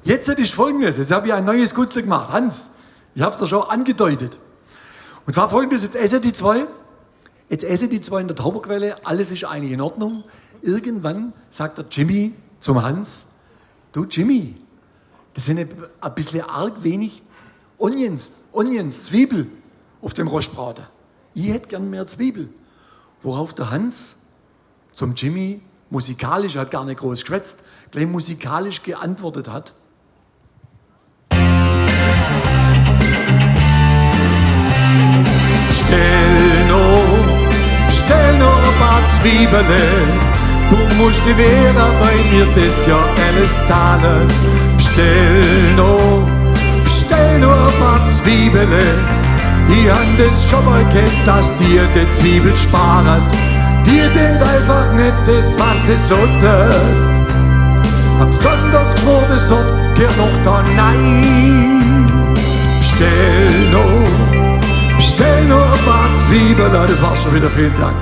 Jetzt ist Folgendes, jetzt habe ich ein neues Gutzle gemacht. Hans, ich habe es dir schon angedeutet. Und zwar Folgendes, jetzt essen die zwei in der Tauberquelle, alles ist eigentlich in Ordnung. Irgendwann sagt der Jimmy zum Hans, du Jimmy, das sind ein bisschen arg wenig Onions, Zwiebel auf dem Rostbraten. Ich hätte gern mehr Zwiebel. Worauf der Hans zum Jimmy musikalisch, er hat gar nicht groß geschwätzt, gleich musikalisch geantwortet hat. Bestell noch ein paar Zwiebeln. Du musst die Vera, weil mir das ja alles zahlen. Bestell noch ein paar Zwiebeln. Ich hab das schon mal kennt, dass dir die Zwiebel sparen. Dir denkt einfach nicht das, was es sollte. Hab besonders geschworen, so gehört doch da nein. Bestell noch ein paar Zwiebeln. Das war's schon wieder, vielen Dank.